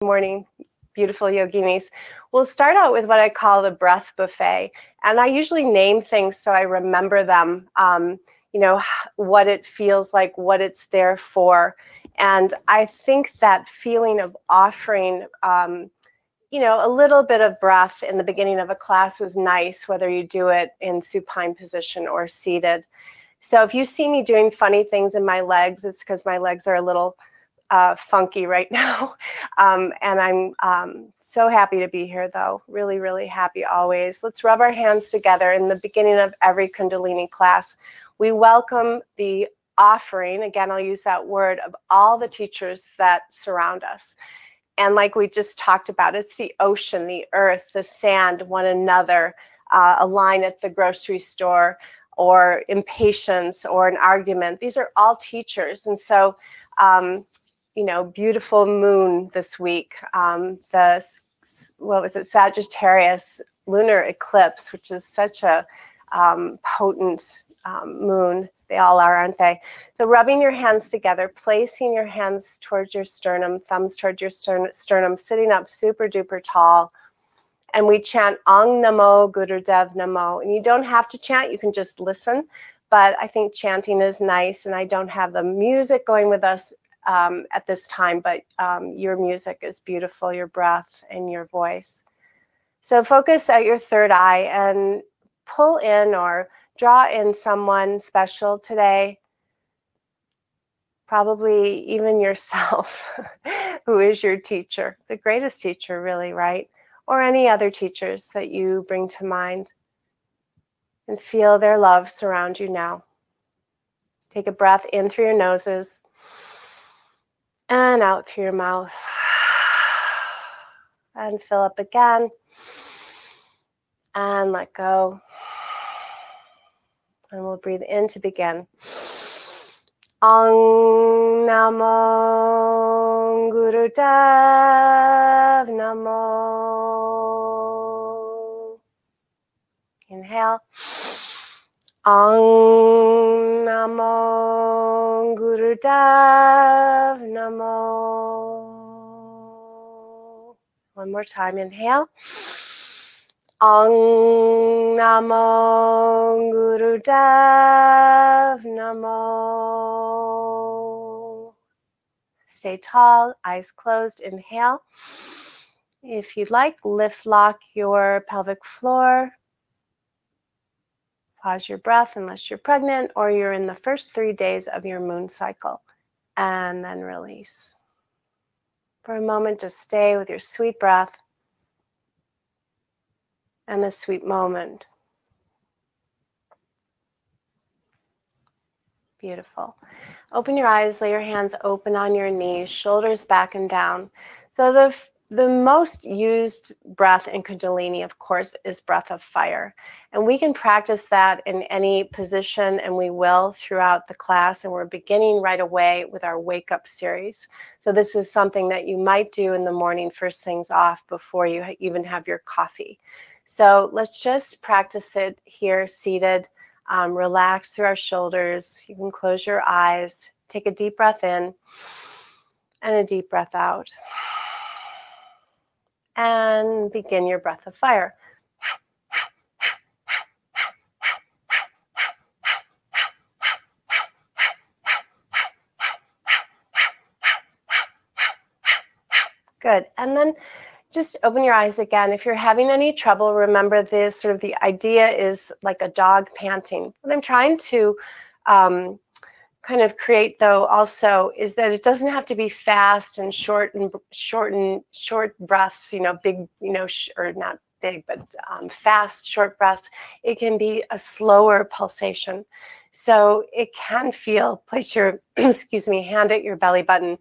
Morning, beautiful yoginis. We'll start out with what I call the breath buffet. And I usually name things so I remember them, you know, what it feels like, what it's there for. And I think that feeling of offering, you know, a little bit of breath in the beginning of a class is nice, whether you do it in supine position or seated. So if you see me doing funny things in my legs, it's because my legs are a little funky right now. And I'm so happy to be here, though. Really, really happy always. Let's rub our hands together in the beginning of every Kundalini class. We welcome the offering, again, I'll use that word, of all the teachers that surround us. And like we just talked about, it's the ocean, the earth, the sand, one another, a line at the grocery store, or impatience, or an argument. These are all teachers. And so, you know, beautiful moon this week, the, what was it, Sagittarius lunar eclipse, which is such a potent moon. They all are, aren't they? So rubbing your hands together, placing your hands towards your sternum, thumbs towards your sternum, sitting up super duper tall. And we chant Ang Namo Gurudev Namo. And you don't have to chant, you can just listen. But I think chanting is nice, and I don't have the music going with us at this time, but your music is beautiful, your breath and your voice. So focus at your third eye and pull in or draw in someone special today, probably even yourself, who is your teacher, the greatest teacher really, right? Or any other teachers that you bring to mind, and feel their love surround you now. Take a breath in through your noses and out through your mouth, and fill up again and let go. And we'll breathe in to begin. Ang Namo Gurudev Namo. Inhale. Ang Namo Gurudev Namo. One more time. Inhale. Ang Namo Gurudev Namo. Stay tall, eyes closed. Inhale. If you'd like, lift, lock your pelvic floor. Pause your breath unless you're pregnant or you're in the first 3 days of your moon cycle. And then release. For a moment, just stay with your sweet breath and a sweet moment. Beautiful. Open your eyes, lay your hands open on your knees, shoulders back and down. So the most used breath in Kundalini, of course, is breath of fire. And we can practice that in any position, and we will throughout the class. And we're beginning right away with our Wake Up series. So this is something that you might do in the morning, first things off, before you even have your coffee. So let's just practice it here, seated. Relax through our shoulders. You can close your eyes. Take a deep breath in and a deep breath out. And begin your breath of fire. Good. And then just open your eyes again. If you're having any trouble, remember this sort of the idea is like a dog panting. What I'm trying to kind of create, though, also is that it doesn't have to be fast and short breaths, you know, big, you know, or not big, but fast, short breaths. It can be a slower pulsation. So it can feel, place your, excuse me, hand at your belly button,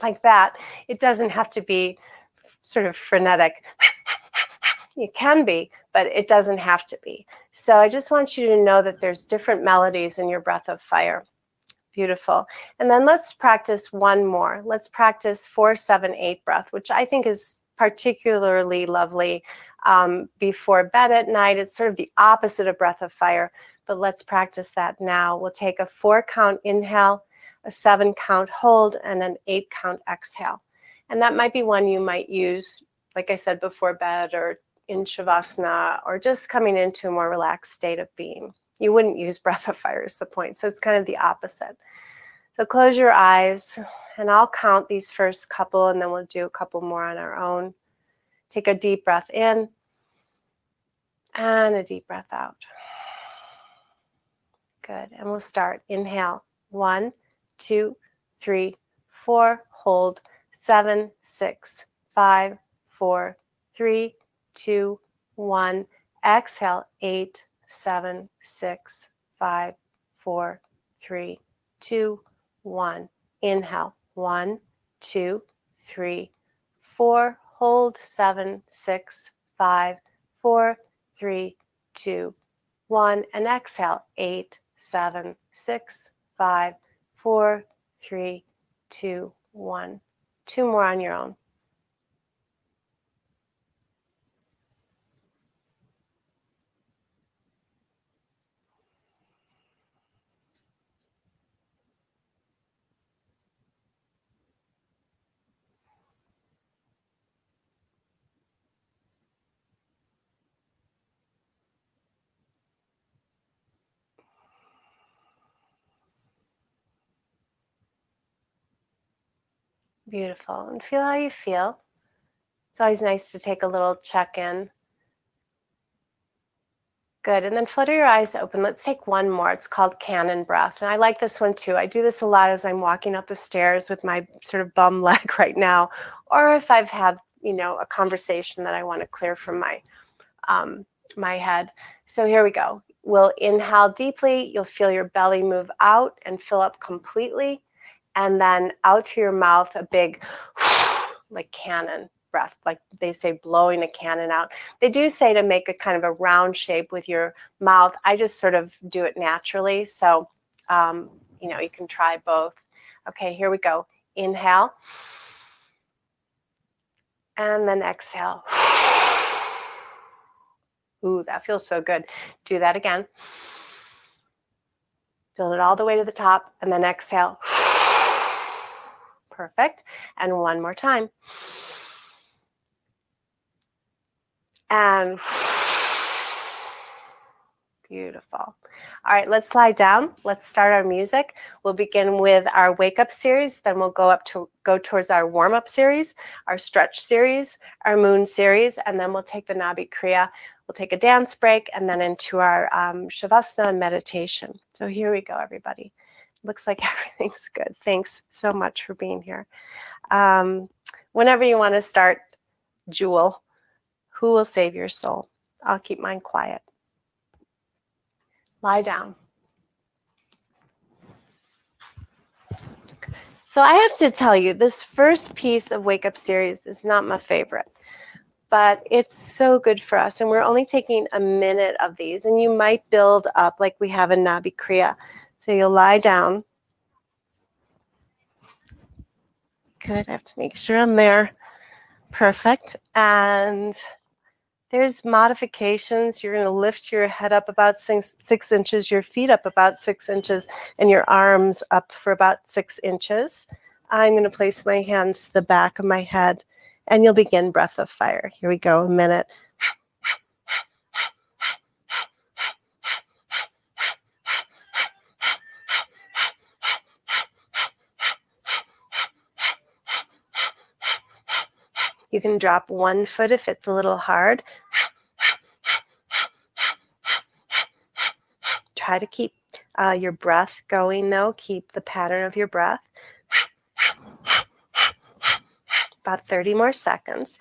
like that. It doesn't have to be sort of frenetic. It can be, but it doesn't have to be. So I just want you to know that there's different melodies in your breath of fire. Beautiful. And then let's practice one more. Let's practice 4-7-8 breath, which I think is particularly lovely before bed at night. It's sort of the opposite of breath of fire, but let's practice that now. We'll take a 4-count inhale, a 7 count hold, and an 8 count exhale. And that might be one you might use, like I said, before bed or in Shavasana, or just coming into a more relaxed state of being. You wouldn't use breath of fire is the point. So it's kind of the opposite. So close your eyes, and I'll count these first couple, and then we'll do a couple more on our own. Take a deep breath in and a deep breath out. Good. And we'll start. Inhale. 1, 2, 3, 4. Hold. 7, 6, 5, 4, 3, 2, 1. Exhale. 8, 7, 6, 5, 4, 3, 2, 1. Inhale. 1, 2, 3, 4. Hold. 7, 6, 5, 4, 3, 2, 1. And exhale. 8, 7, 6, 5, 4, 3, 2, 1. 2 more on your own. Beautiful. And feel how you feel. It's always nice to take a little check-in. Good. And then flutter your eyes open. Let's take one more. It's called cannon breath. And I like this one too. I do this a lot as I'm walking up the stairs with my sort of bum leg right now, or if I've had, a conversation that I want to clear from my head. So here we go. We'll inhale deeply. You'll feel your belly move out and fill up completely. And then out through your mouth, a big like cannon breath, like they say blowing a cannon out. They do say to make a kind of a round shape with your mouth. I just sort of do it naturally. So, you can try both. Okay, here we go. Inhale. And then exhale. Ooh, that feels so good. Do that again. Fill it all the way to the top, and then exhale. Perfect. And one more time. And beautiful. All right, let's lie down. Let's start our music. We'll begin with our wake up series. Then we'll go towards our warm up series, our stretch series, our moon series, and then we'll take the Nabi Kriya. We'll take a dance break and then into our Shavasana meditation. So here we go, everybody. Looks like everything's good. Thanks so much for being here. Whenever you want to start, Jewel, who will save your soul? I'll keep mine quiet. Lie down. So I have to tell you, this first piece of Wake Up series is not my favorite, but it's so good for us. And we're only taking a minute of these, and you might build up like we have in Nabi Kriya. So you'll lie down. Good, I have to make sure I'm there. Perfect. And there's modifications. You're going to lift your head up about 6 inches, your feet up about 6 inches, and your arms up for about 6 inches. I'm going to place my hands to the back of my head, and you'll begin breath of fire. Here we go, a minute. You can drop one foot if it's a little hard. Try to keep your breath going, though. Keep the pattern of your breath. About 30 more seconds.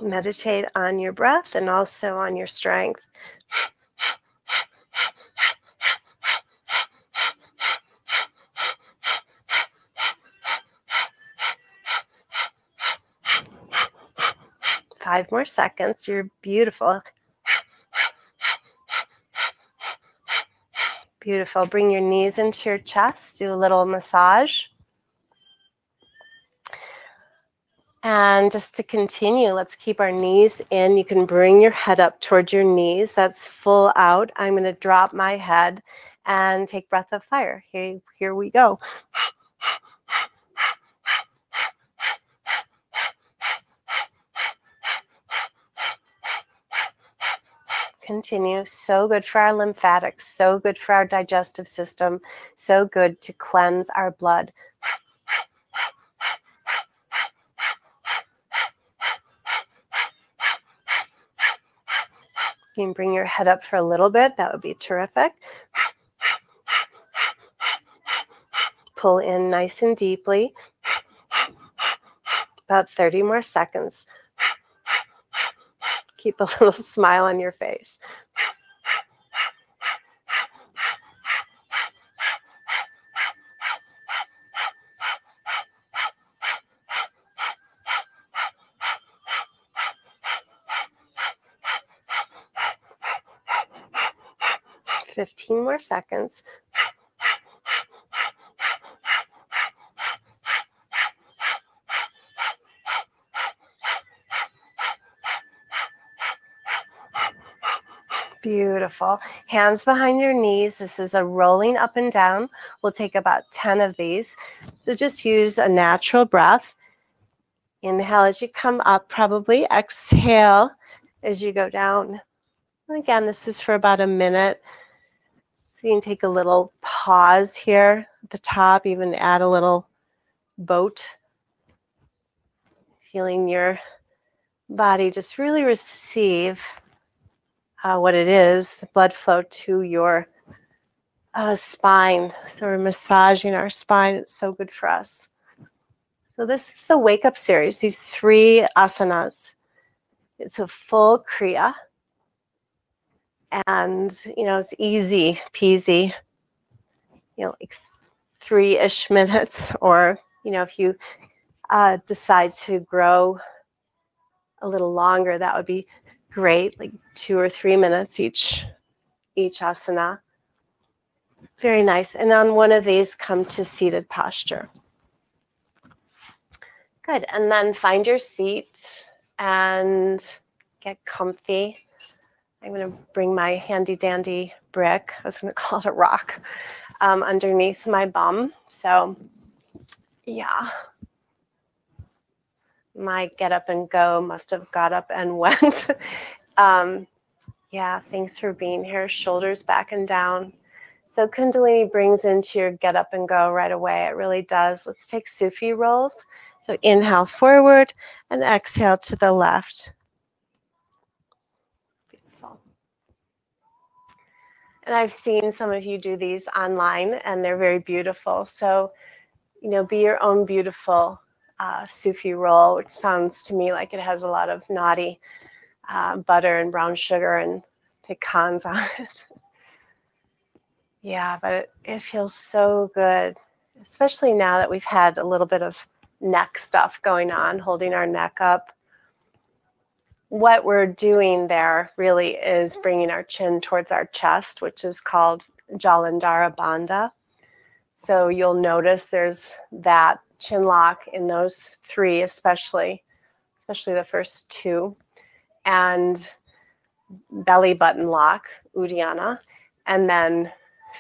Meditate on your breath and also on your strength. Five more seconds. You're beautiful. Beautiful. Bring your knees into your chest. Do a little massage. And just to continue, let's keep our knees in. You can bring your head up towards your knees. That's full out. I'm going to drop my head and take breath of fire. Here we go. Continue. So good for our lymphatics, so good for our digestive system, so good to cleanse our blood. You can bring your head up for a little bit. That would be terrific. Pull in nice and deeply. About 30 more seconds. Keep a little smile on your face. Fifteen more seconds. Beautiful. Hands behind your knees. This is a rolling up and down. We'll take about 10 of these. So just use a natural breath. Inhale as you come up, probably. Exhale as you go down. And again, this is for about a minute. So you can take a little pause here at the top, even add a little boat. Feeling your body just really receive what it is, the blood flow to your spine. So we're massaging our spine. It's so good for us. So this is the Wake Up series, these 3 asanas. It's a full kriya. And, it's easy peasy, like 3-ish minutes. Or, if you decide to grow a little longer, that would be great, like 2 or 3 minutes each asana. Very nice. And on one of these, come to seated posture. Good. And then find your seat and get comfy. I'm going to bring my handy dandy brick. I was going to call it a rock underneath my bum. So, yeah. My get up and go must have got up and went. Yeah, thanks for being here. Shoulders back and down. So Kundalini brings into your get up and go right away. It really does. Let's take Sufi rolls. So inhale forward and exhale to the left. Beautiful. And I've seen some of you do these online, and they're very beautiful. So, be your own beautiful Sufi roll, which sounds to me like it has a lot of naughty butter and brown sugar and pecans on it. Yeah, but it feels so good, especially now that we've had a little bit of neck stuff going on, holding our neck up. What we're doing there really is bringing our chin towards our chest, which is called Jalandhara Bandha. So you'll notice there's that chin lock in those 3, especially the first 2, and belly button lock, Uddiyana, and then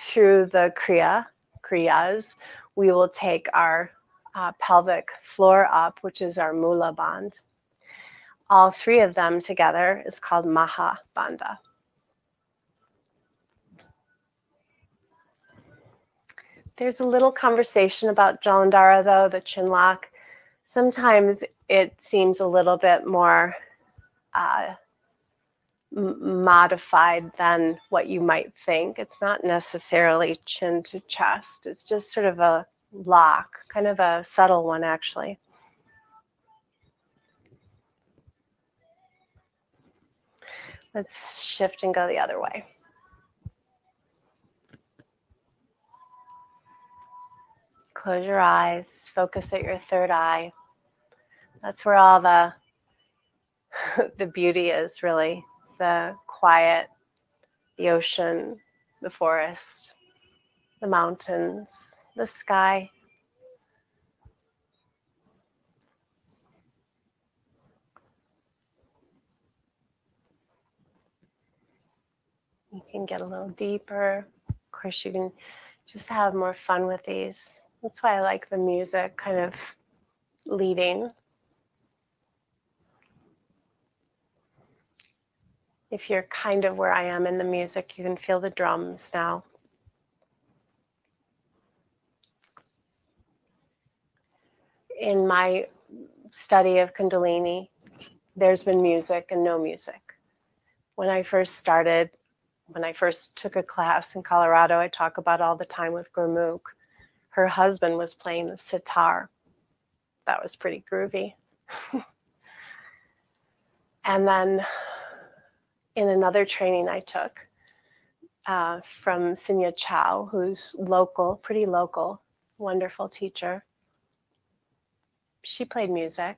through the kriyas, we will take our pelvic floor up, which is our Mula Bandh. All 3 of them together is called Maha Bandha. There's a little conversation about Jalandhara, though, the chin lock. Sometimes it seems a little bit more modified than what you might think. It's not necessarily chin to chest. It's just sort of a lock, kind of a subtle one, actually. Let's shift and go the other way. Close your eyes, focus at your third eye. That's where all the beauty is, really. The quiet, the ocean, the forest, the mountains, the sky. You can get a little deeper. Of course, you can just have more fun with these. That's why I like the music kind of leading. If you're kind of where I am in the music, you can feel the drums now. In my study of Kundalini, there's been music and no music. When I first took a class in Colorado, I talk about all the time with Gurmukh. Her husband was playing the sitar. That was pretty groovy. And then in another training I took from Sinya Chow, who's local, pretty local, wonderful teacher. She played music,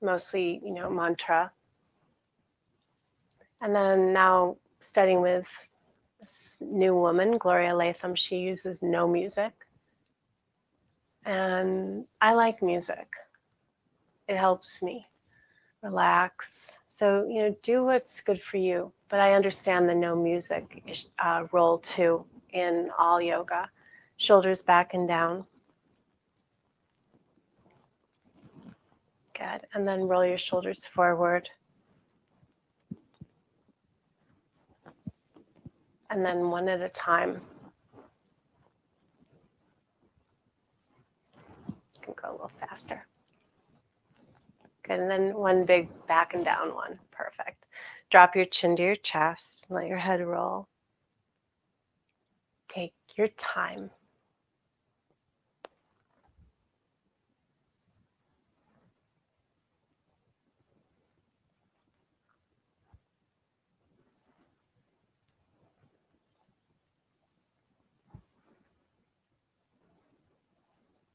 mostly, mantra. And then now studying with this new woman, Gloria Latham, she uses no music. And I like music. It helps me relax. So, do what's good for you. But I understand the no music role too in all yoga. Shoulders back and down. Good. And then roll your shoulders forward. And then one at a time. You can go a little faster. Good. And then one big back and down one. Perfect. Drop your chin to your chest. Let your head roll. Take your time.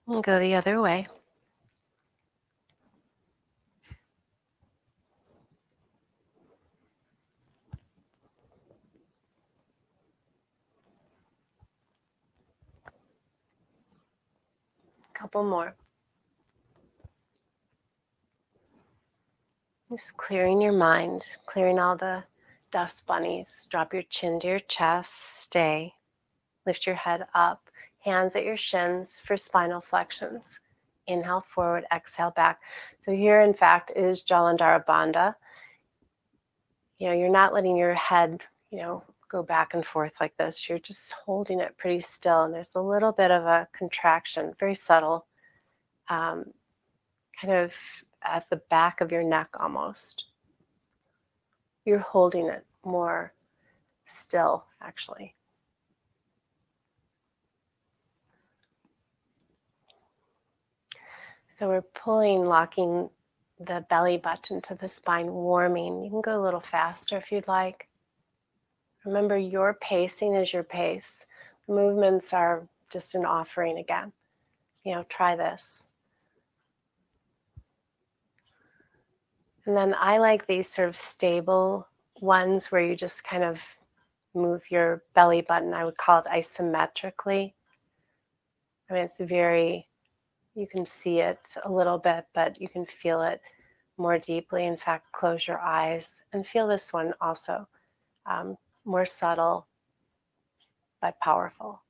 And go the other way. Couple more. Just clearing your mind, clearing all the dust bunnies. Drop your chin to your chest. Stay. Lift your head up. Hands at your shins for spinal flexions. Inhale forward, exhale back. So here, in fact, is Jalandhara Bandha. You're not letting your head, go back and forth like this. You're just holding it pretty still. And there's a little bit of a contraction, very subtle, kind of at the back of your neck almost. You're holding it more still, actually. So we're pulling, locking the belly button to the spine, warming. You can go a little faster if you'd like. Remember, your pacing is your pace. Movements are just an offering again. Try this. And then I like these sort of stable ones where you just kind of move your belly button. I would call it isometrically. It's you can see it a little bit, but you can feel it more deeply. In fact, close your eyes and feel this one also. More subtle, but powerful.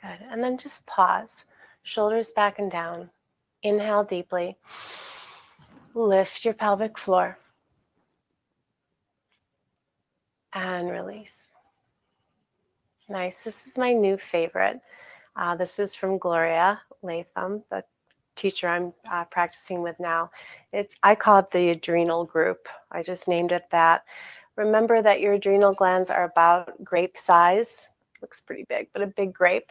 Good. And then just pause. Shoulders back and down. Inhale deeply. Lift your pelvic floor. And release. Nice. This is my new favorite. This is from Gloria Latham, the teacher I'm practicing with now. I call it the adrenal group. I just named it that. Remember that your adrenal glands are about grape size. Looks pretty big, but a big grape.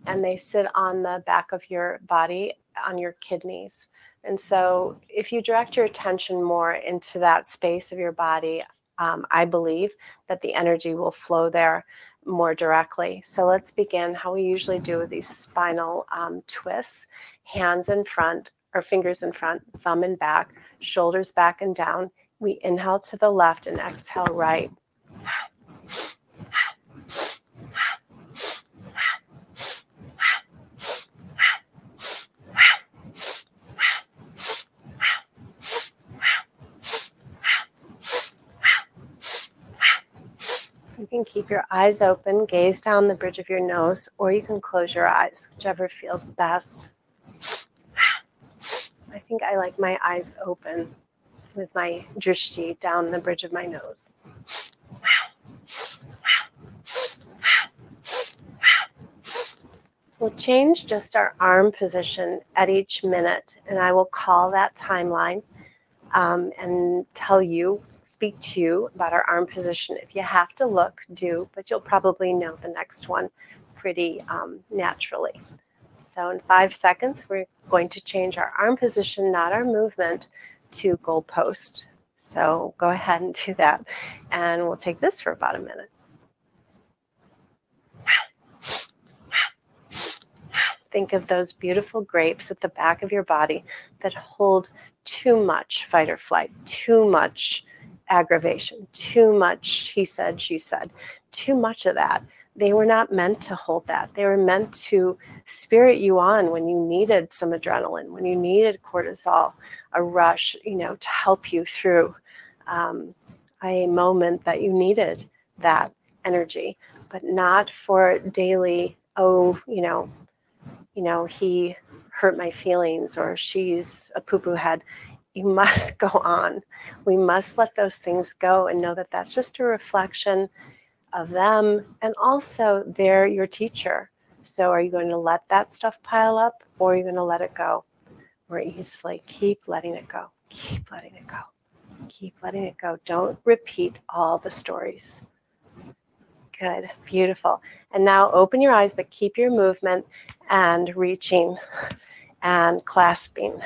And they sit on the back of your body, on your kidneys. And so if you direct your attention more into that space of your body, I believe that the energy will flow there more directly. So let's begin how we usually do with these spinal twists. Hands in front, or fingers in front, thumb in back, shoulders back and down. We inhale to the left and exhale right. can keep your eyes open, gaze down the bridge of your nose, or you can close your eyes, whichever feels best. I think I like my eyes open with my drishti down the bridge of my nose. We'll change just our arm position at each minute, and I will call that timeline and tell you, speak to you about our arm position. If you have to look, do, but you'll probably know the next one pretty naturally. So in 5 seconds, we're going to change our arm position, not our movement, to goalpost. So go ahead and do that. And we'll take this for about a minute. Think of those beautiful grapes at the back of your body that hold too much fight or flight, too much aggravation, too much he said, she said, too much of that. They were not meant to hold that. They were meant to spirit you on when you needed some adrenaline, when you needed cortisol, a rush, to help you through a moment that you needed that energy, but not for daily, he hurt my feelings or she's a poo-poo head. You must go on. We must let those things go and know that that's just a reflection of them, and also they're your teacher. So are you going to let that stuff pile up, or are you going to let it go more easily? Keep letting it go. Keep letting it go. Keep letting it go. Don't repeat all the stories. Good. Beautiful. And now open your eyes, but keep your movement and reaching and clasping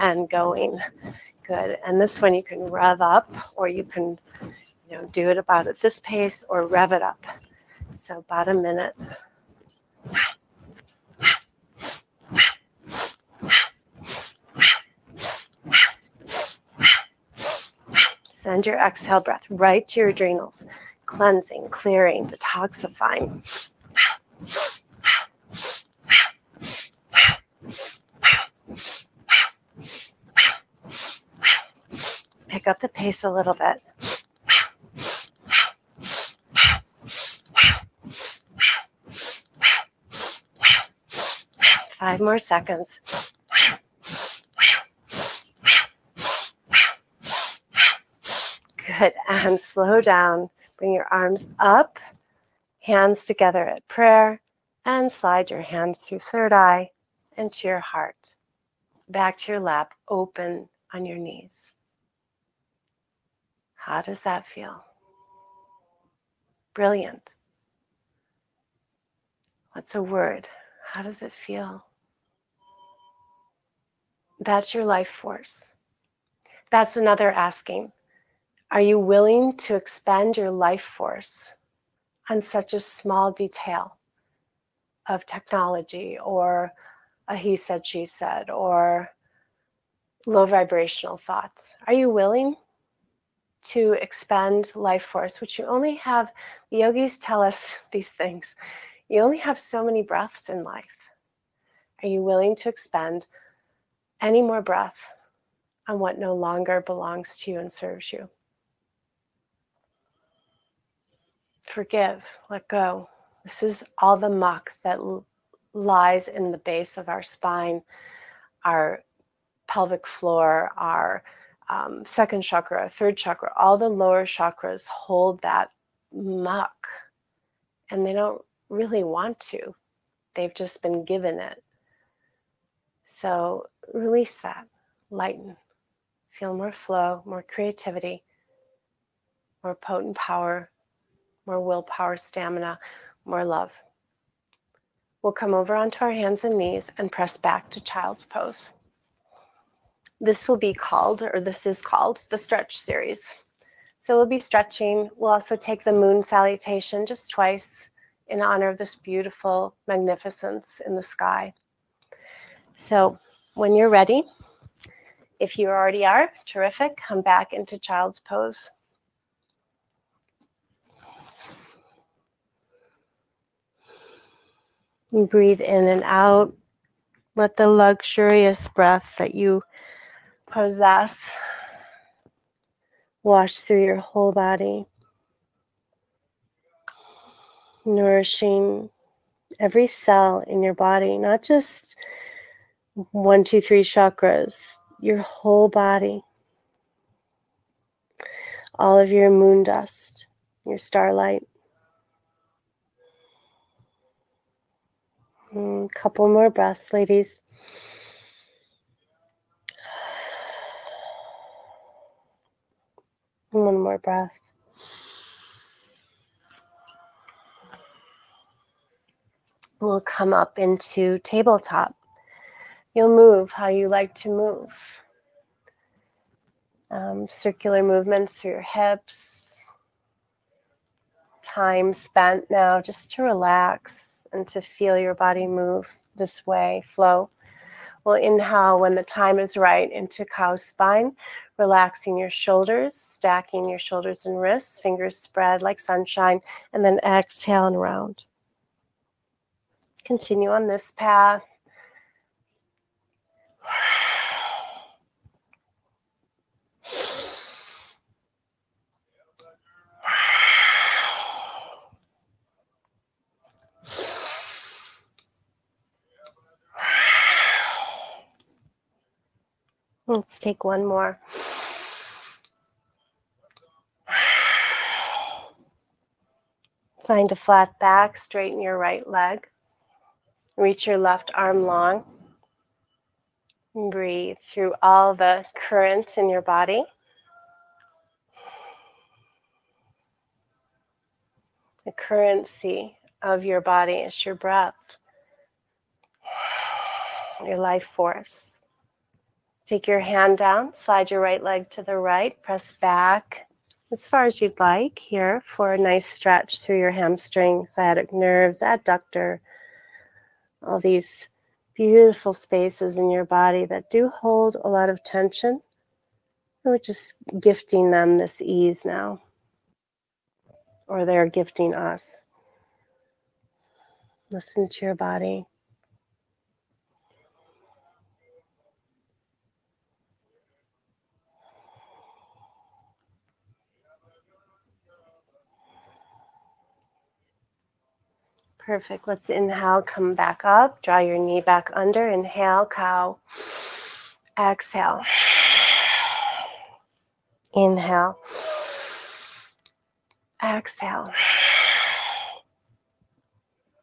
and going. Good. And this one you can rev up, or you can do it about at this pace or rev it up. So about a minute. Send your exhale breath right to your adrenals, cleansing, clearing, detoxifying. Pick up the pace a little bit. 5 more seconds. Good. And slow down. Bring your arms up, hands together at prayer, and slide your hands through third eye into your heart. Back to your lap, open on your knees. How does that feel? Brilliant. What's a word? How does it feel? That's your life force. That's another asking. Are you willing to expend your life force on such a small detail of technology or a he said, she said, or low vibrational thoughts? Are you willing to expend life force, which you only have, the yogis tell us these things, you only have so many breaths in life. Are you willing to expend any more breath on what no longer belongs to you and serves you? Forgive, let go. This is all the muck that lies in the base of our spine, our pelvic floor, our second chakra, third chakra. All the lower chakras hold that muck, and they don't really want to. They've just been given it. So release that, lighten, feel more flow, more creativity, more potent power, more willpower, stamina, more love. We'll come over onto our hands and knees and press back to child's pose. This will be called, or this is called, the stretch series. So we'll be stretching. We'll also take the moon salutation just twice in honor of this beautiful magnificence in the sky. So when you're ready, if you already are, terrific, come back into child's pose. And breathe in and out. Let the luxurious breath that you possess wash through your whole body. nourishing every cell in your body, not just 1, 2, 3 chakras, your whole body, all of your moon dust, your starlight. Couple more breaths, ladies. One more breath. We'll come up into tabletop. You'll move how you like to move. Circular movements through your hips. Time spent now just to relax and to feel your body move this way, flow. We'll inhale when the time is right into cow spine, relaxing your shoulders, stacking your shoulders and wrists, fingers spread like sunshine, and then exhale and round. Continue on this path. Let's take one more. Find a flat back, straighten your right leg. Reach your left arm long. Breathe through all the current in your body. The currency of your body is your breath, your life force. Take your hand down, slide your right leg to the right, press back as far as you'd like here for a nice stretch through your hamstring, sciatic nerves, adductor, all these beautiful spaces in your body that do hold a lot of tension. We're just gifting them this ease now, or they're gifting us. Listen to your body. Perfect. Let's inhale, come back up, draw your knee back under, inhale, cow. Exhale. Inhale. Exhale.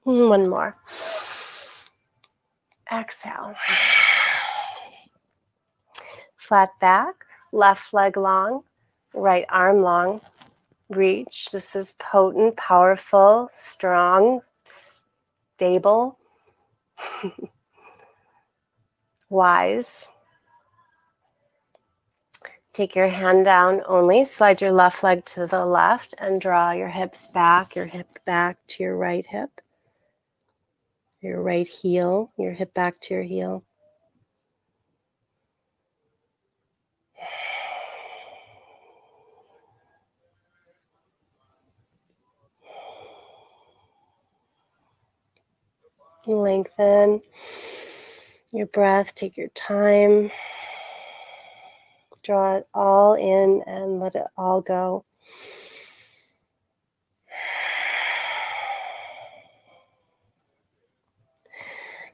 One more. Exhale. Flat back, left leg long, right arm long. Reach. This is potent, powerful, strong, stable, wise. Take your hand down only. Slide your left leg to the left and draw your hips back, your hip back to your right hip. Your right heel, your hip back to your heel. Lengthen your breath, take your time. Draw it all in and let it all go.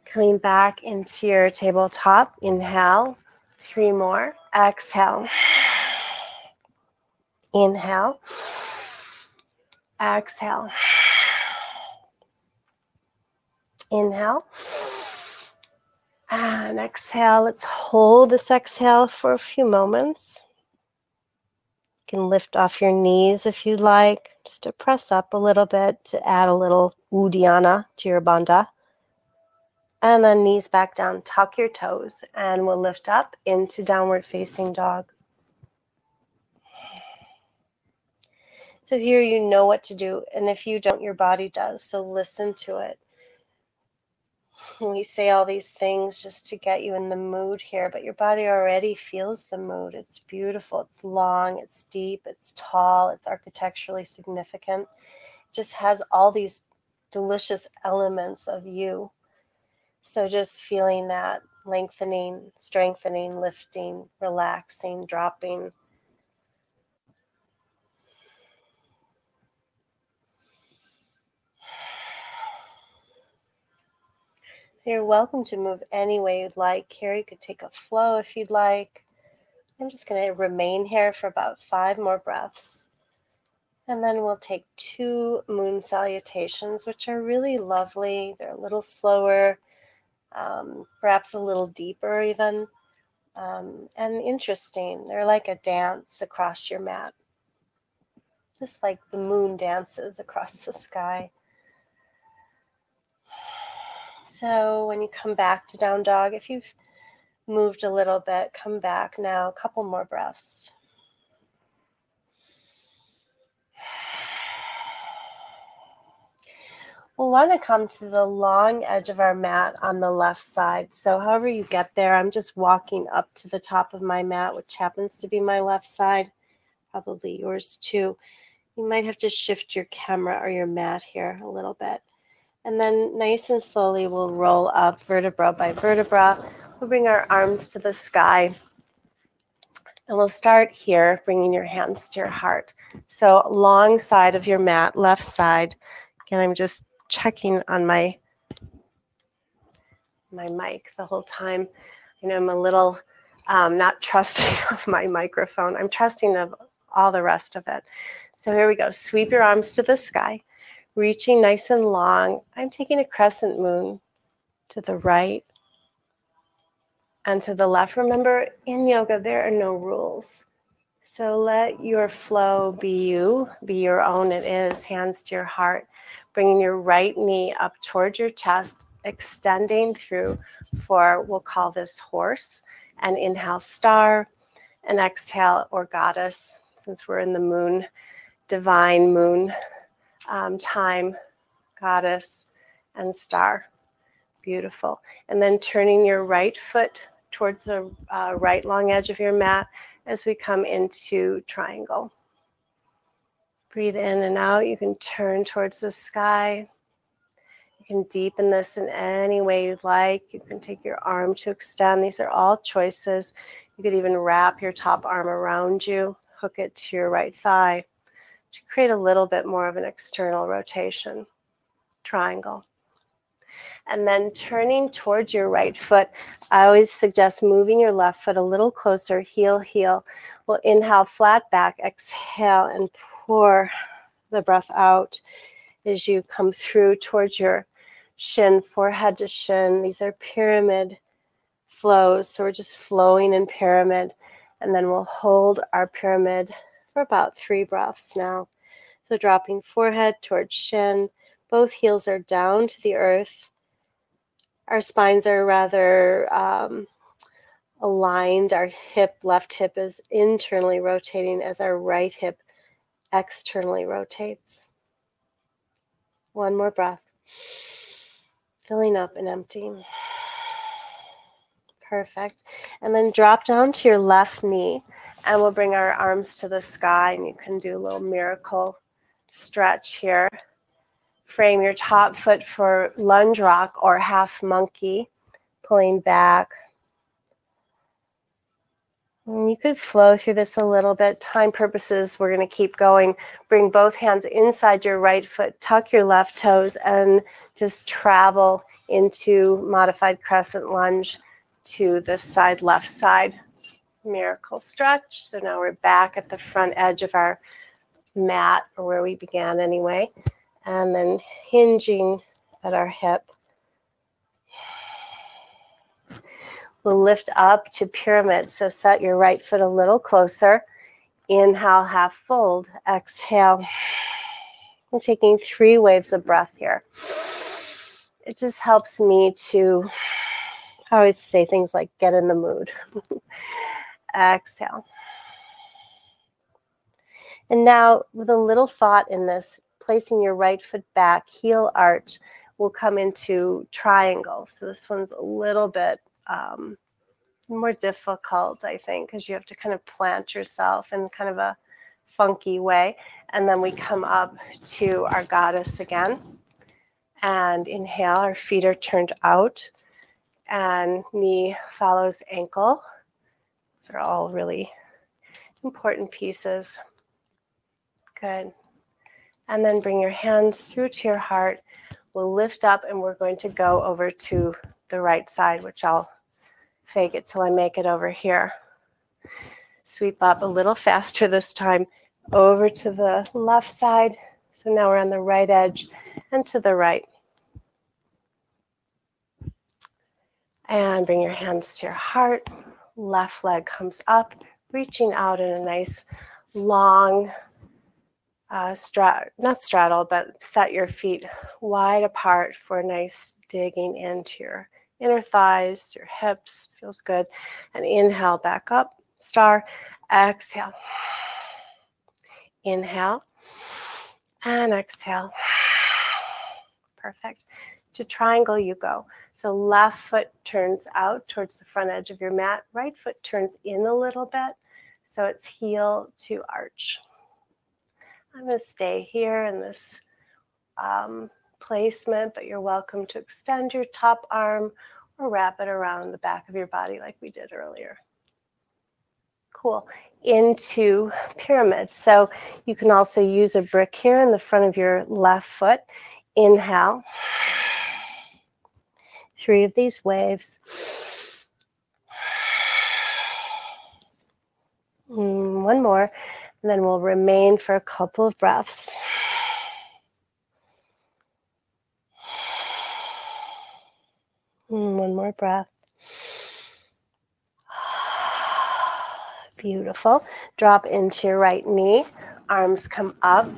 Coming back into your tabletop, inhale, 3 more, exhale. Inhale, exhale. Inhale, and exhale. Let's hold this exhale for a few moments. You can lift off your knees if you'd like, just to press up a little bit to add a little Uddiyana to your bandha. And then knees back down, tuck your toes, and we'll lift up into downward facing dog. So here you know what to do, and if you don't, your body does, so listen to it. We say all these things just to get you in the mood here, but your body already feels the mood. It's beautiful, it's long, it's deep, it's tall, it's architecturally significant. It just has all these delicious elements of you. So just feeling that lengthening, strengthening, lifting, relaxing, dropping. So you're welcome to move any way you'd like here. You could take a flow if you'd like. I'm just going to remain here for about 5 more breaths. And then we'll take 2 moon salutations, which are really lovely. They're a little slower, perhaps a little deeper even, and interesting. They're like a dance across your mat, just like the moon dances across the sky. So when you come back to down dog, if you've moved a little bit, come back now, a couple more breaths. We'll want to come to the long edge of our mat on the left side. So however you get there, I'm just walking up to the top of my mat, which happens to be my left side, probably yours too. You might have to shift your camera or your mat here a little bit. And then nice and slowly we'll roll up vertebra by vertebra. We'll bring our arms to the sky. And we'll start here, bringing your hands to your heart. So long side of your mat, left side. Again, I'm just checking on my mic the whole time. You know, I'm a little not trusting of my microphone. I'm trusting of all the rest of it. So here we go. Sweep your arms to the sky, reaching nice and long. I'm taking a crescent moon to the right and to the left. Remember, in yoga, there are no rules. So let your flow be you, be your own. It is hands to your heart, bringing your right knee up towards your chest, extending through for, we'll call this horse, and inhale star, and exhale or goddess, since we're in the moon, divine moon time, goddess, and star. Beautiful. And then turning your right foot towards the right long edge of your mat as we come into triangle. Breathe in and out. You can turn towards the sky. You can deepen this in any way you'd like. You can take your arm to extend. These are all choices. You could even wrap your top arm around you, hook it to your right thigh to create a little bit more of an external rotation. Triangle. And then turning towards your right foot, I always suggest moving your left foot a little closer, heel, heel. We'll inhale, flat back, exhale, and pour the breath out as you come through towards your shin, forehead to shin. These are pyramid flows, so we're just flowing in pyramid. And then we'll hold our pyramid for about 3 breaths now. So dropping forehead towards shin, both heels are down to the earth. Our spines are rather aligned. Our hip, left hip is internally rotating as our right hip externally rotates. 1 more breath. Filling up and emptying. Perfect. And then drop down to your left knee and we'll bring our arms to the sky and you can do a little miracle stretch here. Frame your top foot for lunge rock or half monkey, pulling back. And you could flow through this a little bit. Time purposes, we're going to keep going. Bring both hands inside your right foot, tuck your left toes, and just travel into modified crescent lunge to the side, left side. Miracle stretch. So now we're back at the front edge of our mat, or where we began anyway. And then hinging at our hip. We'll lift up to pyramid. So set your right foot a little closer. Inhale, half fold. Exhale. I'm taking 3 waves of breath here. It just helps me to, I always say things like get in the mood. Exhale. And now with a little thought in this, placing your right foot back, heel arch, will come into triangle. So this one's a little bit more difficult, I think, because you have to kind of plant yourself in kind of a funky way. And then we come up to our goddess again. And inhale, our feet are turned out. And knee follows ankle. These are all really important pieces. Good. And then bring your hands through to your heart. we'll lift up and we're going to go over to the right side, which I'll fake it till I make it over here. Sweep up a little faster this time, over to the left side. So now we're on the right edge and to the right. And bring your hands to your heart. Left leg comes up, reaching out in a nice long, not straddle, but set your feet wide apart for a nice digging into your inner thighs, your hips. Feels good. And inhale, back up, star. Exhale. Inhale. And exhale. Perfect. To triangle you go. So left foot turns out towards the front edge of your mat. Right foot turns in a little bit. So it's heel to arch. I'm going to stay here in this placement, but you're welcome to extend your top arm or wrap it around the back of your body like we did earlier. Cool. Into pyramid. So you can also use a brick here in the front of your left foot. Inhale. 3 of these waves. One more, and then we'll remain for a couple of breaths. One more breath. Beautiful. Drop into your right knee. Arms come up.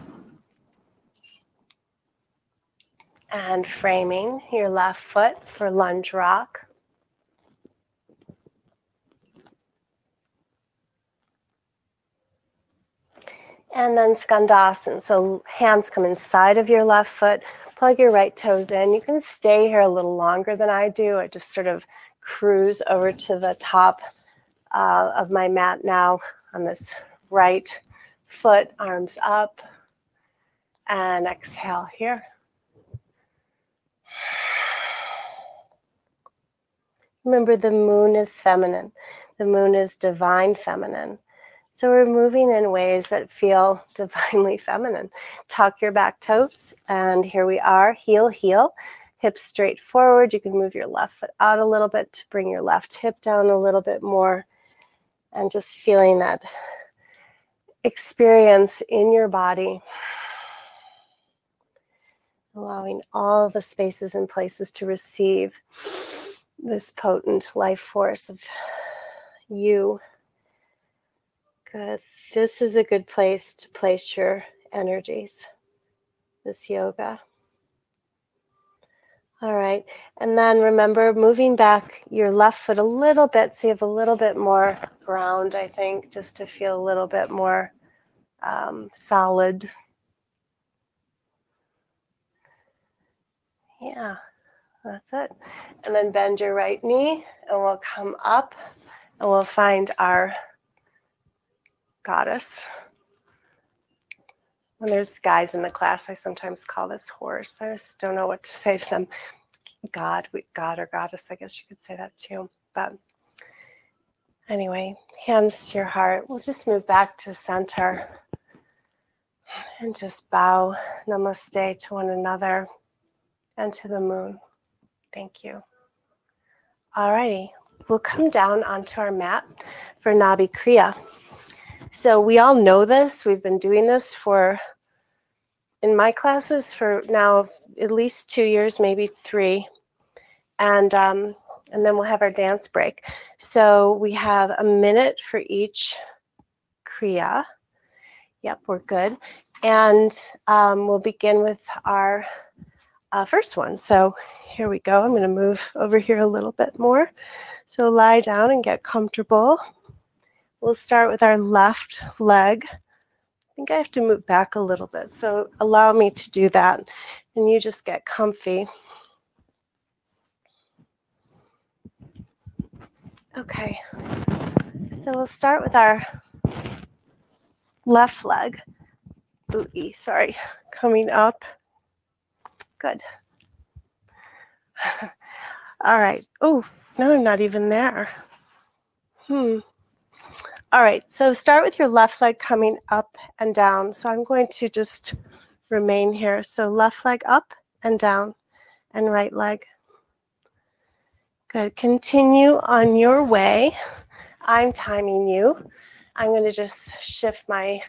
And framing your left foot for lunge rock. And then skandasana. So hands come inside of your left foot. Plug your right toes in. You can stay here a little longer than I do. I just sort of cruise over to the top of my mat now on this right foot. Arms up. And exhale here. Remember, the moon is feminine. The moon is divine feminine. So we're moving in ways that feel divinely feminine. Tuck your back toes, and here we are, heel, heel, hips straight forward. You can move your left foot out a little bit to bring your left hip down a little bit more, and just feeling that experience in your body. Allowing all the spaces and places to receive this potent life force of you. Good. This is a good place to place your energies, this yoga. All right. And then remember, moving back your left foot a little bit so you have a little bit more ground, I think, just to feel a little bit more solid. Yeah. That's it. And then bend your right knee and we'll come up and we'll find our goddess. When there's guys in the class, I sometimes call this horse. I just don't know what to say to them. God or goddess, I guess you could say that too. But anyway, hands to your heart. We'll just move back to center and just bow namaste to one another and to the moon. Thank you. All righty, we'll come down onto our mat for Nabi Kriya. So we all know this. We've been doing this in my classes for now at least 2 years, maybe 3. And then we'll have our dance break. So we have a minute for each Kriya. Yep, we're good. And we'll begin with our first one. So here we go. I'm going to move over here a little bit more. So lie down and get comfortable. We'll start with our left leg. I think I have to move back a little bit. So allow me to do that. And you just get comfy. Okay. So we'll start with our left leg. Ooh, sorry. Coming up. Good. All right. Oh, no, I'm not even there. All right. So start with your left leg coming up and down. So I'm going to just remain here. So left leg up and down. and right leg. Good. Continue on your way. I'm timing you. I'm going to just shift my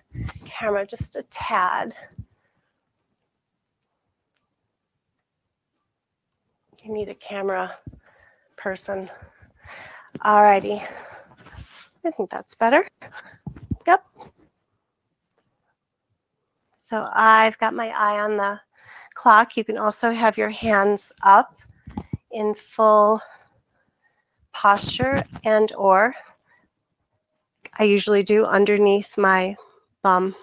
camera just a tad. You need a camera person. Alrighty. I think that's better. Yep. So I've got my eye on the clock. You can also have your hands up in full posture, and or I usually do underneath my bum.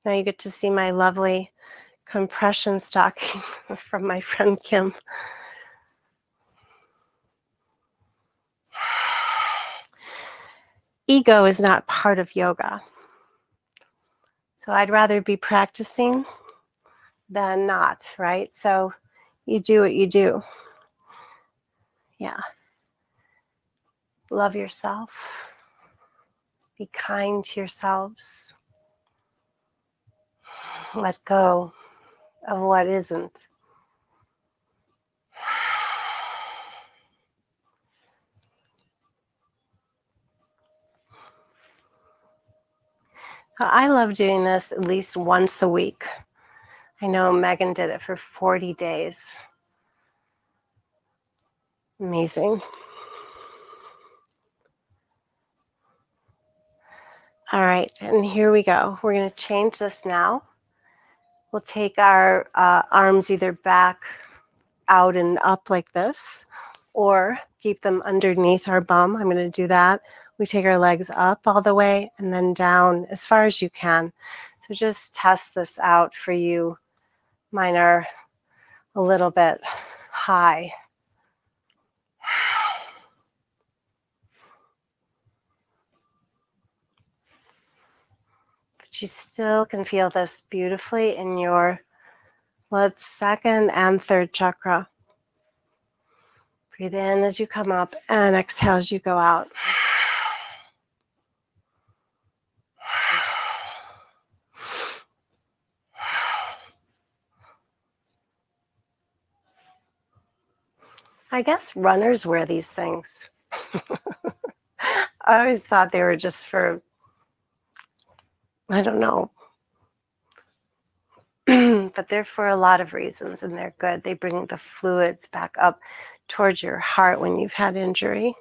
Now you get to see my lovely compression stocking from my friend Kim. Ego is not part of yoga. So I'd rather be practicing than not, right? So you do what you do. Yeah. Love yourself. Be kind to yourselves. Let go of what isn't. I love doing this at least once a week. I know Megan did it for 40 days. Amazing. All right, and here we go. We're going to change this now. We'll take our arms either back, out, and up like this, or keep them underneath our bum. I'm going to do that. We take our legs up all the way and then down as far as you can. So just test this out for you. Mine are a little bit high. But you still can feel this beautifully in your, well, it's second and third chakra. Breathe in as you come up and exhale as you go out. I guess runners wear these things. I always thought they were just for, I don't know. But they're for a lot of reasons, and they're good. They bring the fluids back up towards your heart when you've had injury.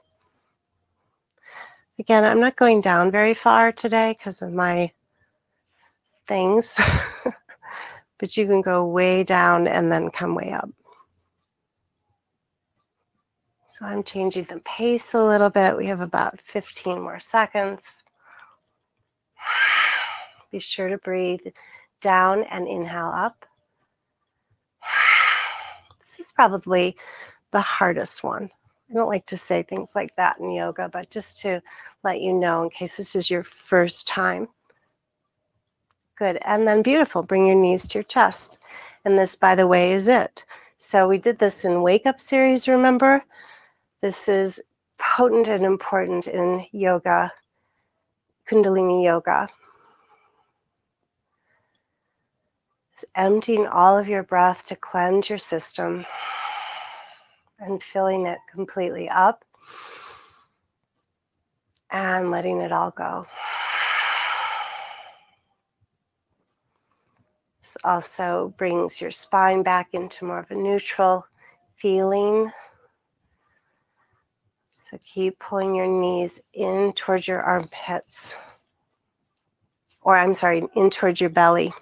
Again, I'm not going down very far today because of my things. But you can go way down and then come way up. So I'm changing the pace a little bit. We have about 15 more seconds. Be sure to breathe down and inhale up. This is probably the hardest one. I don't like to say things like that in yoga, but just to let you know in case this is your first time. Good. And then beautiful. Bring your knees to your chest. And this, by the way, is it. So we did this in Wake Up series, remember? This is potent and important in yoga, Kundalini yoga. It's emptying all of your breath to cleanse your system and filling it completely up and letting it all go. This also brings your spine back into more of a neutral feeling. So keep pulling your knees in towards your armpits. Or I'm sorry, in towards your belly.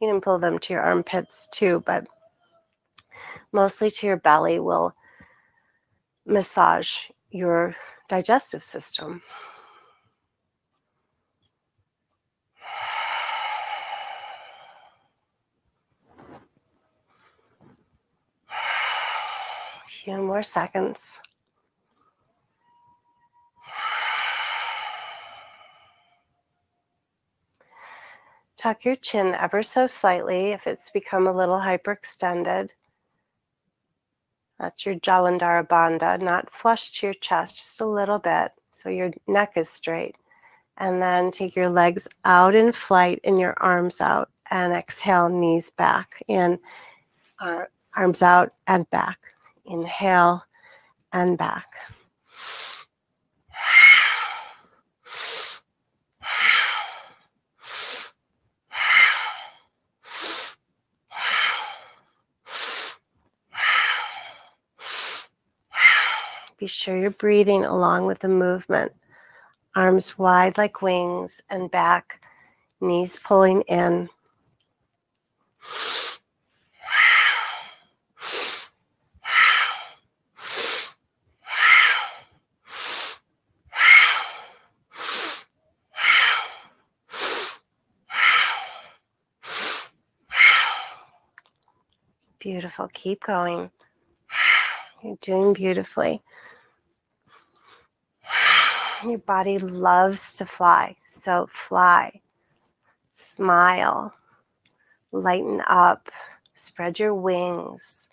You can pull them to your armpits too, but mostly to your belly will massage your digestive system. A few more seconds. Tuck your chin ever so slightly if it's become a little hyperextended. That's your Jalandhara Bandha, not flush to your chest, just a little bit so your neck is straight. And then take your legs out in flight and your arms out and exhale, knees back in. Arms out and back. Inhale and back. Be sure you're breathing along with the movement. Arms wide like wings and back, knees pulling in. Beautiful. Keep going. You're doing beautifully. Your body loves to fly, so fly. Smile. Lighten up. Spread your wings.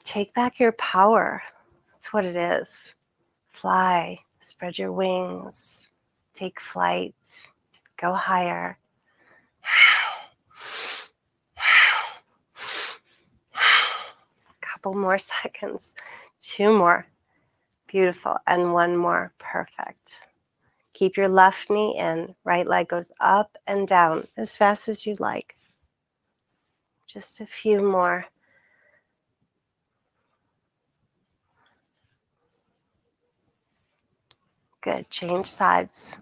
Take back your power. That's what it is. Fly. Spread your wings. Take flight. Go higher. Couple more seconds. 2 more. Beautiful. And 1 more. Perfect. Keep your left knee in. Right leg goes up and down as fast as you'd like. Just a few more. Good. Change sides.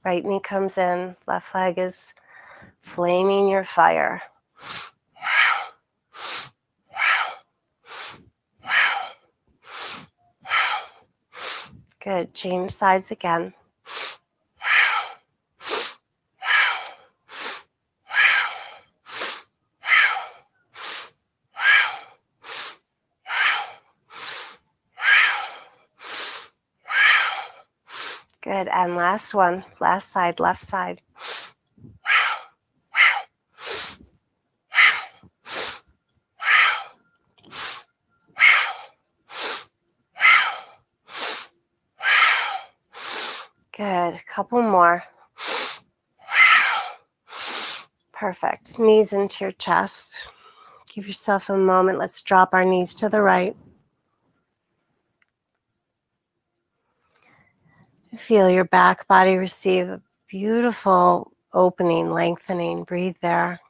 Right knee comes in. Left leg is flaming your fire. Good. Change sides again. Good. And last one. Last side. Left side. Good. Couple more. Perfect. Knees into your chest. Give yourself a moment. Let's drop our knees to the right. Feel your back body receive a beautiful opening, lengthening. Breathe there.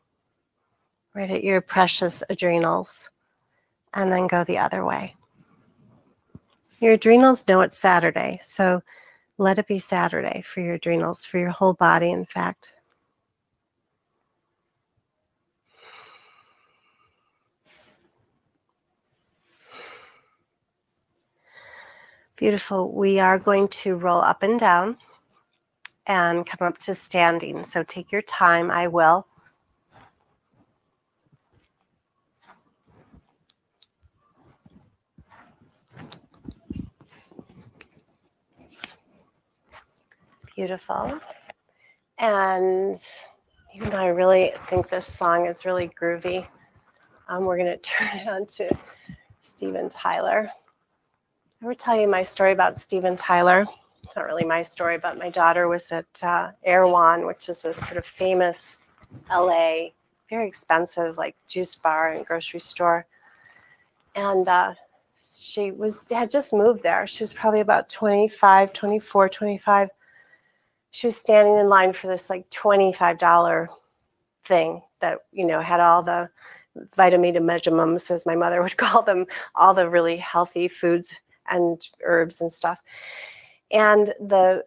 Right at your precious adrenals. And then go the other way. Your adrenals know it's Saturday, so let it be Saturday for your adrenals, for your whole body, in fact. Beautiful. We are going to roll up and down and come up to standing. So take your time. I will. Beautiful. And even though I really think this song is really groovy, we're going to turn it on to Steven Tyler. I ever tell you my story about Steven Tyler? It's not really my story, but my daughter was at Erewhon, which is a sort of famous LA, very expensive, like juice bar and grocery store. And she had just moved there. She was probably about 25. She was standing in line for this like $25 thing that, you know, had all the vitamin measurements, as my mother would call them, all the really healthy foods and herbs and stuff. And the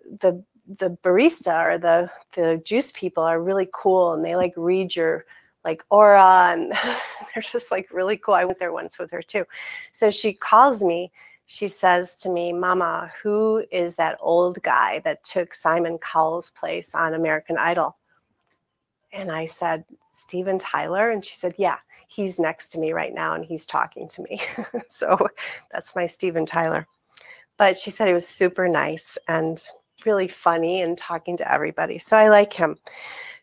barista or the juice people are really cool, and they like read your like aura, and they're just like really cool. I went there once with her too. So she calls me. She says to me, "Mama, who is that old guy that took Simon Cowell's place on American Idol?" And I said, "Steven Tyler." And she said, "Yeah, he's next to me right now and he's talking to me." So that's my Steven Tyler. But she said he was super nice and really funny and talking to everybody. So I like him.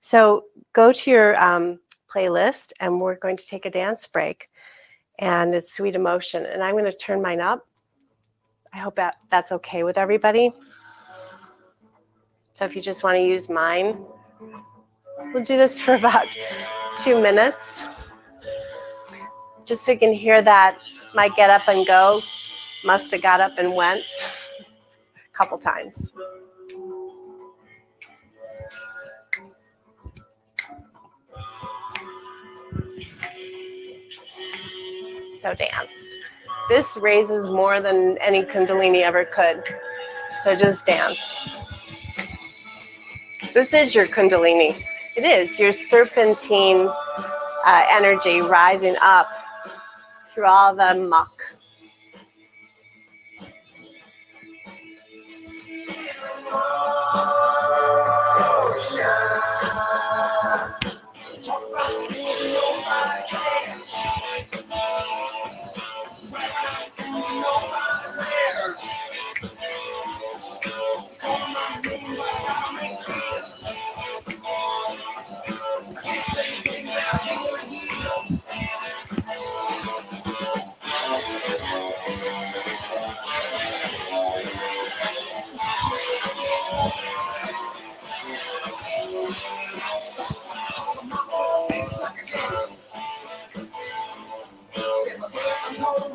So go to your playlist, and we're going to take a dance break. And it's Sweet Emotion. And I'm going to turn mine up. I hope that's okay with everybody. So if you just want to use mine, we'll do this for about 2 minutes, just so you can hear that my get up and go must have got up and went a couple times. So dance. This raises more than any Kundalini ever could. So just dance. This is your Kundalini. It is your serpentine energy rising up through all the muck.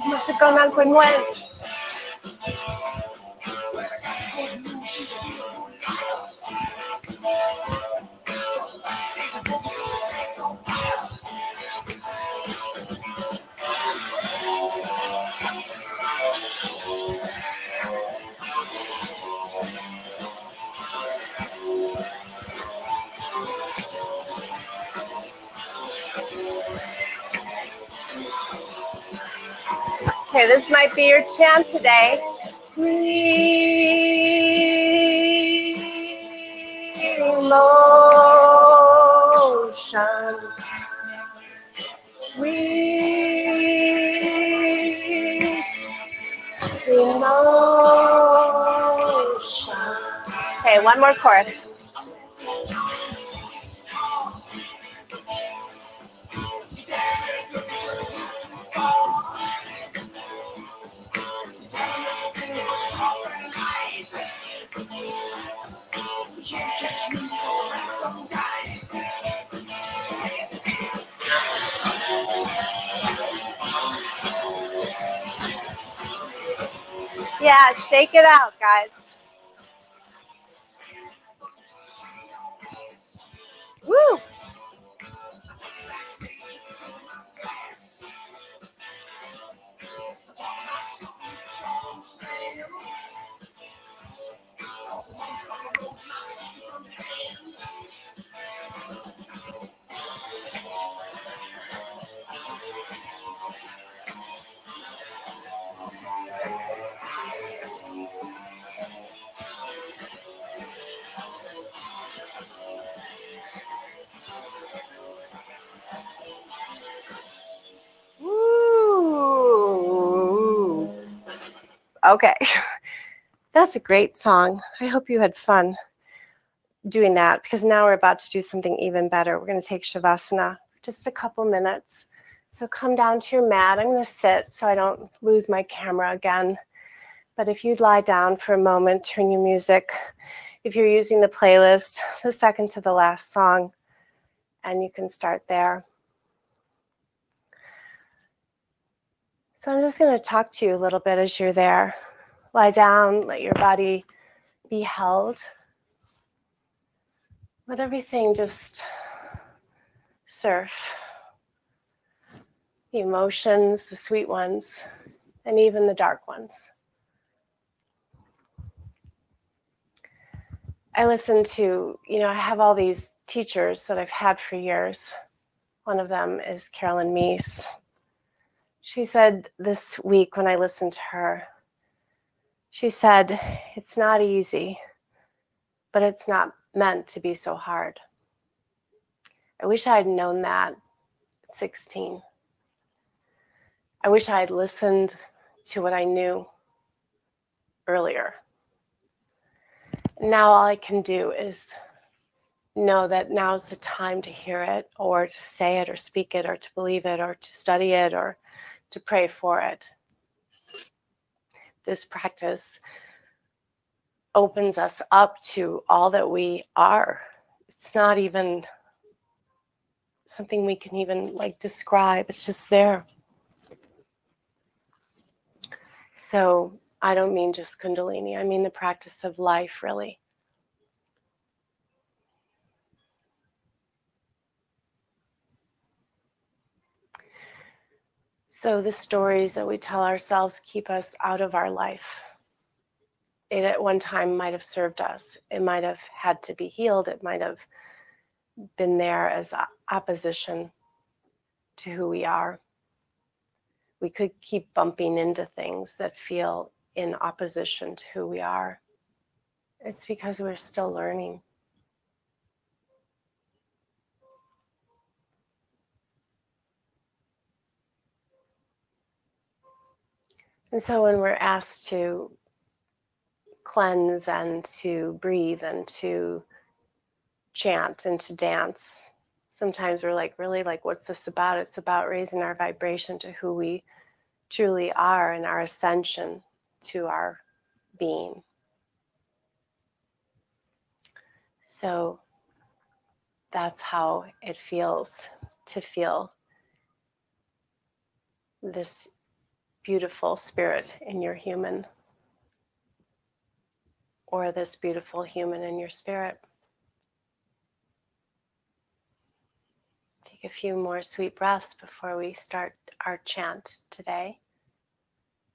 Música ng kunwent. Okay, this might be your chant today. Sweet emotion, sweet emotion. Okay, one more chorus. Yeah, shake it out, guys. Woo! Woo! Okay, that's a great song. I hope you had fun doing that, because now we're about to do something even better. We're going to take Shavasana for just a couple minutes. So come down to your mat. I'm going to sit so I don't lose my camera again. But if you'd lie down for a moment, turn your music, if you're using the playlist, the second to the last song, and you can start there. So I'm just going to talk to you a little bit as you're there. Lie down, let your body be held. Let everything just surf. The emotions, the sweet ones, and even the dark ones. I listen to, I have all these teachers that I've had for years. One of them is Carolyn Meese. She said this week when I listened to her, she said, it's not easy, but it's not meant to be so hard. I wish I had known that at 16. I wish I had listened to what I knew earlier. Now all I can do is know that now's the time to hear it, or to say it, or speak it, or to believe it, or to study it, or to pray for it. This practice opens us up to all that we are. It's not even something we can even like describe. It's just there. So I don't mean just Kundalini. I mean the practice of life, really. So the stories that we tell ourselves keep us out of our life. It at one time might have served us. It might have had to be healed. It might have been there as opposition to who we are. We could keep bumping into things that feel in opposition to who we are. It's because we're still learning. And so when we're asked to cleanse and to breathe and to chant and to dance, sometimes we're like, really, like, what's this about? It's about raising our vibration to who we truly are and our ascension to our being. So that's how it feels to feel this beautiful spirit in your human, or this beautiful human in your spirit. Take a few more sweet breaths before we start our chant today.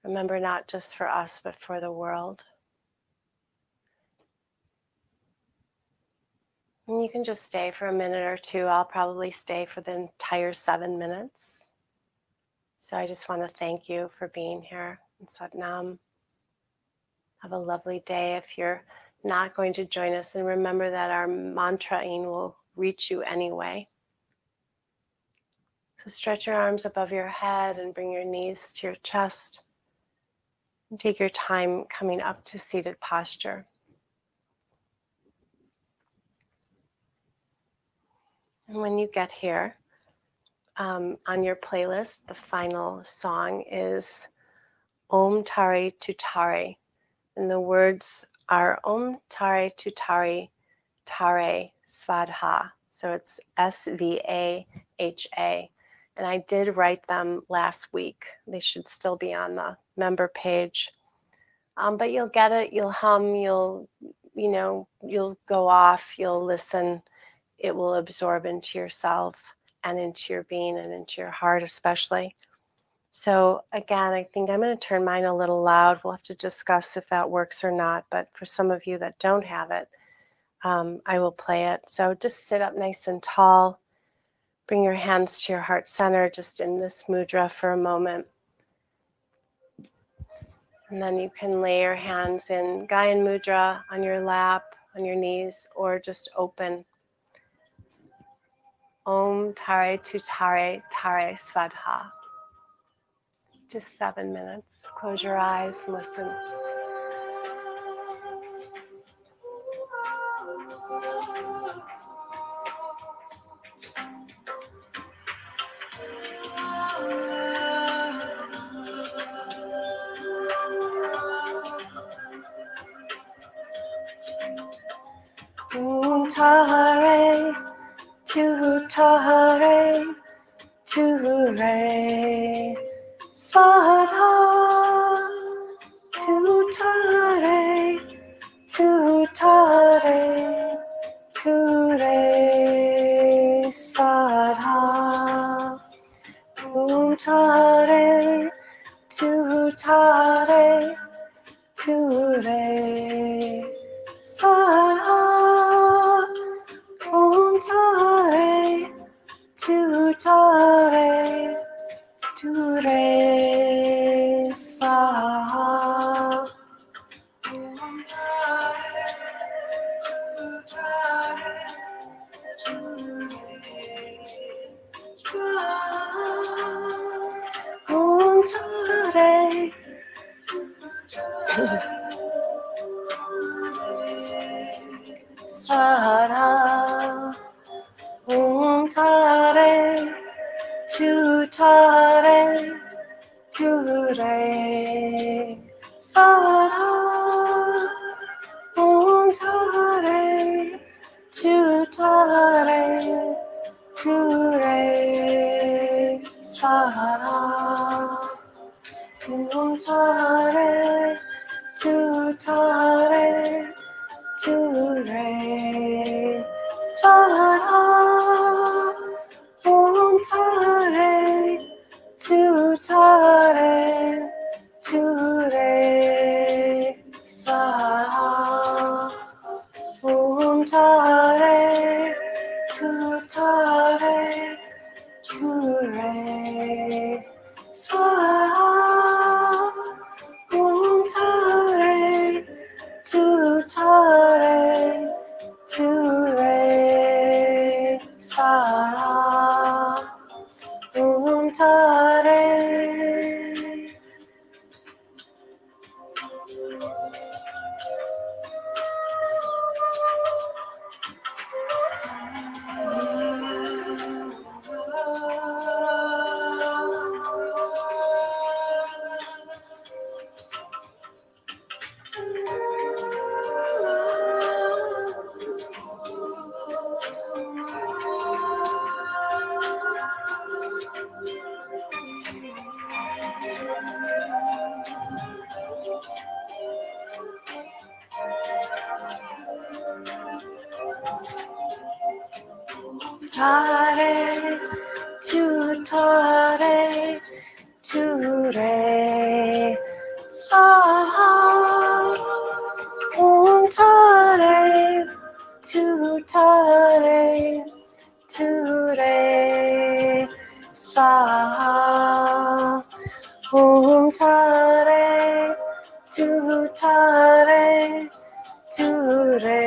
Remember, not just for us, but for the world. And you can just stay for a minute or two. I'll probably stay for the entire 7 minutes. So I just want to thank you for being here in Satnam. Have a lovely day. If you're not going to join us, and remember that our mantraing will reach you anyway. So stretch your arms above your head and bring your knees to your chest. And take your time coming up to seated posture. And when you get here, on your playlist, the final song is Om Tare Tutare. And the words are Om Tare Tutare Tare Svadha. So it's Svaha. And I did write them last week. They should still be on the member page. But you'll get it, you'll hum, you'll go off, you'll listen. It will absorb into yourself and into your being and into your heart especially. So again, I think I'm going to turn mine a little loud. We'll have to discuss if that works or not. But for some of you that don't have it, I will play it. So just sit up nice and tall. Bring your hands to your heart center, just in this mudra for a moment. And then you can lay your hands in Gyan Mudra on your lap, on your knees, or just open. Om Tare Tutare Tare Svadha. Just 7 minutes. Close your eyes, listen. Om Tare Tutare Ture Svadha. Tutare Tutare Ture Svadha. Om Tare Tutare Ture Svadha. Om Tare Tutare Ture Svaha. Om Tare Tutare Ture Svaha. Om Tare Svaha. Om Tare Tutare Ture Svaha. Om Tare Tutare Ture Swaha. Tare, Tare, Ture Swaha. Tare, Tare, Ture Swaha. Tare, Tare, Ture Swaha. Tare, Tare, Ture Swaha. Tare. Tare, Tare, Ture Swaha. Tare, Tare, Ture Swaha. Tare, Tare, Ture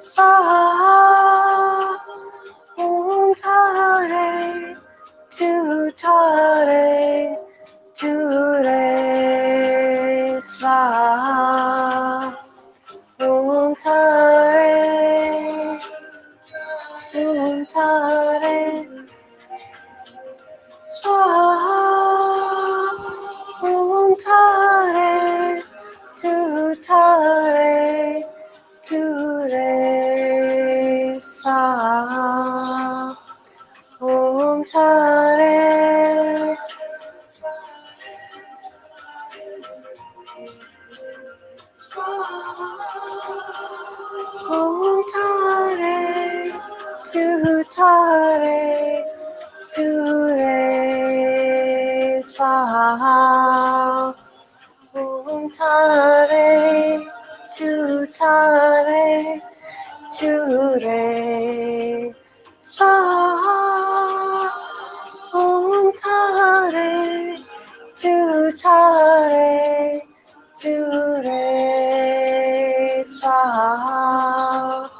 Swaha. Tare, Tare, Ture Swaha. Tare, Tare Swaha. Tare, Tare, Ture Swaha. Tare. Tare, Tare, Ture Swaha. Tare, Tare, Ture Swaha. Tare, Tare, Ture Swaha.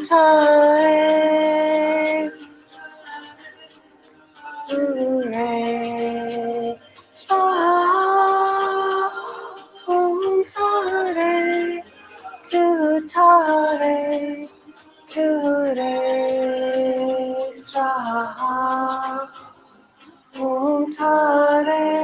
Tare, Ture Swaha. Tare, Tare, Ture Swaha. Tare.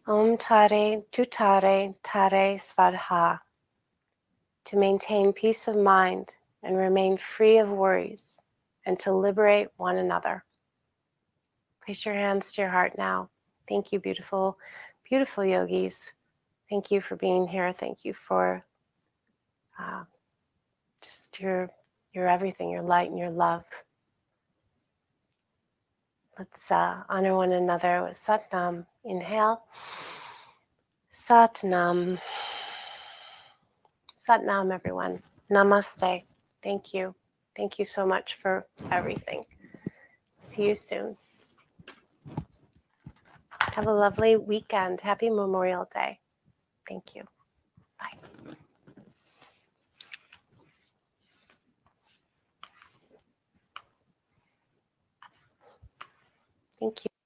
Om Tare Tutare Tare Svadha. To maintain peace of mind and remain free of worries and to liberate one another. Place your hands to your heart now. Thank you, beautiful, beautiful yogis. Thank you for being here. Thank you for just your everything, your light and your love. Let's honor one another with Satnam. Inhale. Satnam. Satnam, everyone. Namaste. Thank you. Thank you so much for everything. See you soon. Have a lovely weekend. Happy Memorial Day. Thank you. Bye. Thank you.